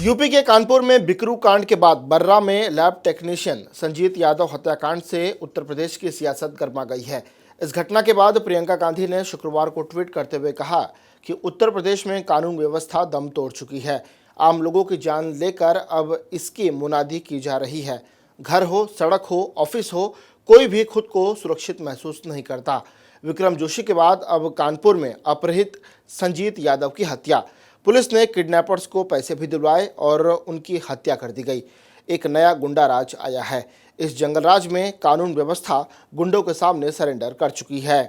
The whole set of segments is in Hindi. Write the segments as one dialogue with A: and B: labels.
A: यूपी के कानपुर में बिकरू कांड के बाद बर्रा में लैब टेक्नीशियन संजीत यादव हत्याकांड से उत्तर प्रदेश की सियासत गर्मा गई है। इस घटना के बाद प्रियंका गांधी ने शुक्रवार को ट्वीट करते हुए कहा कि उत्तर प्रदेश में कानून व्यवस्था दम तोड़ चुकी है। आम लोगों की जान लेकर अब इसकी मुनादी की जा रही है। घर हो, सड़क हो, ऑफिस हो, कोई भी खुद को सुरक्षित महसूस नहीं करता। विक्रम जोशी के बाद अब कानपुर में अपहृत संजीत यादव की हत्या। पुलिस ने किडनैपर्स को पैसे भी दिलवाए और उनकी हत्या कर दी गई। एक नया गुंडा राज आया है। इस जंगल राज में कानून व्यवस्था गुंडों के सामने सरेंडर कर चुकी है।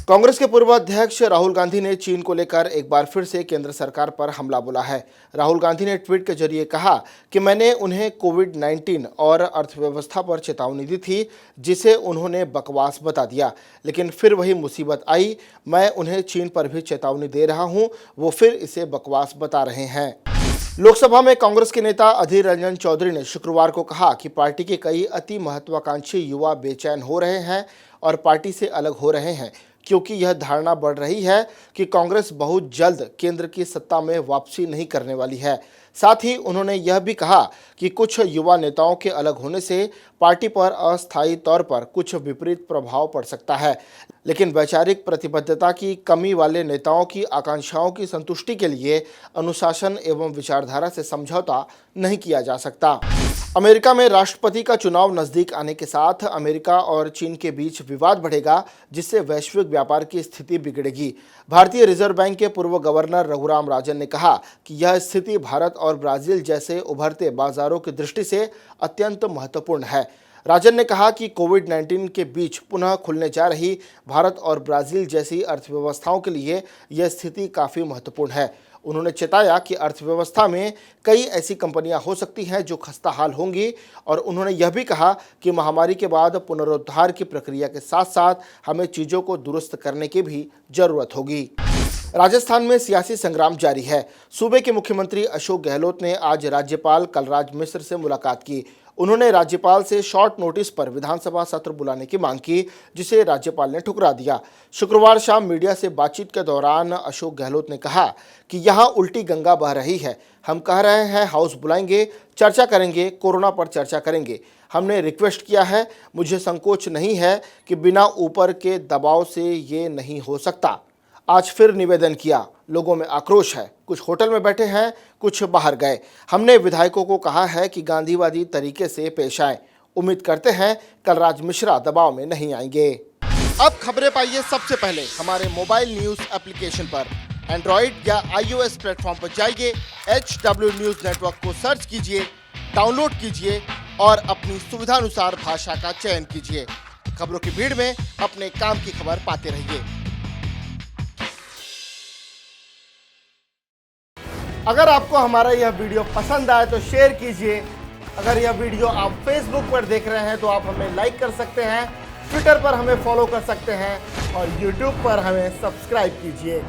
A: कांग्रेस के पूर्व अध्यक्ष राहुल गांधी ने चीन को लेकर एक बार फिर से केंद्र सरकार पर हमला बोला है। राहुल गांधी ने ट्वीट के जरिए कहा कि मैंने उन्हें कोविड-19 और अर्थव्यवस्था पर चेतावनी दी थी, जिसे उन्होंने बकवास बता दिया, लेकिन फिर वही मुसीबत आई। मैं उन्हें चीन पर भी चेतावनी दे रहा हूं, वो फिर इसे बकवास बता रहे हैं। लोकसभा में कांग्रेस के नेता अधीर रंजन चौधरी ने शुक्रवार को कहा कि पार्टी के कई अति महत्वाकांक्षी युवा बेचैन हो रहे हैं और पार्टी से अलग हो रहे हैं, क्योंकि यह धारणा बढ़ रही है कि कांग्रेस बहुत जल्द केंद्र की सत्ता में वापसी नहीं करने वाली है। साथ ही उन्होंने यह भी कहा कि कुछ युवा नेताओं के अलग होने से पार्टी पर अस्थायी तौर पर कुछ विपरीत प्रभाव पड़ सकता है, लेकिन वैचारिक प्रतिबद्धता की कमी वाले नेताओं की आकांक्षाओं की संतुष्टि के लिए अनुशासन एवं विचारधारा से समझौता नहीं किया जा सकता। अमेरिका में राष्ट्रपति का चुनाव नजदीक आने के साथ अमेरिका और चीन के बीच विवाद बढ़ेगा, जिससे वैश्विक व्यापार की स्थिति बिगड़ेगी। भारतीय रिजर्व बैंक के पूर्व गवर्नर रघुराम राजन ने कहा कि यह स्थिति भारत और ब्राजील जैसे उभरते बाजारों की दृष्टि से अत्यंत महत्वपूर्ण है। राजन ने कहा कि कोविड-19 के बीच पुनः खुलने जा रही भारत और ब्राजील जैसी अर्थव्यवस्थाओं के लिए यह स्थिति काफ़ी महत्वपूर्ण है। उन्होंने चेताया कि अर्थव्यवस्था में कई ऐसी कंपनियां हो सकती हैं जो खस्ताहाल होंगी, और उन्होंने यह भी कहा कि महामारी के बाद पुनरुद्धार की प्रक्रिया के साथ साथ हमें चीज़ों को दुरुस्त करने की भी जरूरत होगी। राजस्थान में सियासी संग्राम जारी है। सूबे के मुख्यमंत्री अशोक गहलोत ने आज राज्यपाल कलराज मिश्र से मुलाकात की। उन्होंने राज्यपाल से शॉर्ट नोटिस पर विधानसभा सत्र बुलाने की मांग की, जिसे राज्यपाल ने ठुकरा दिया। शुक्रवार शाम मीडिया से बातचीत के दौरान अशोक गहलोत ने कहा कि यहाँ उल्टी गंगा बह रही है। हम कह रहे हैं हाउस बुलाएंगे, चर्चा करेंगे, कोरोना पर चर्चा करेंगे। हमने रिक्वेस्ट किया है, मुझे संकोच नहीं है कि बिना ऊपर के दबाव से ये नहीं हो सकता। आज फिर निवेदन किया। लोगों में आक्रोश है। कुछ होटल में बैठे हैं, कुछ बाहर गए। हमने विधायकों को कहा है कि गांधीवादी तरीके से पेश आएं। उम्मीद करते हैं कलराज मिश्रा दबाव में नहीं आएंगे। अब खबरें पाइए सबसे पहले हमारे मोबाइल न्यूज एप्लीकेशन पर। एंड्रॉइड या iOS प्लेटफॉर्म पर जाइए, HW न्यूज नेटवर्क को सर्च कीजिए, डाउनलोड कीजिए और अपनी सुविधानुसार भाषा का चयन कीजिए। खबरों की भीड़ में अपने काम की खबर पाते रहिए। अगर आपको हमारा यह वीडियो पसंद आए तो शेयर कीजिए। अगर यह वीडियो आप फेसबुक पर देख रहे हैं तो आप हमें लाइक कर सकते हैं, ट्विटर पर हमें फॉलो कर सकते हैं और यूट्यूब पर हमें सब्सक्राइब कीजिए।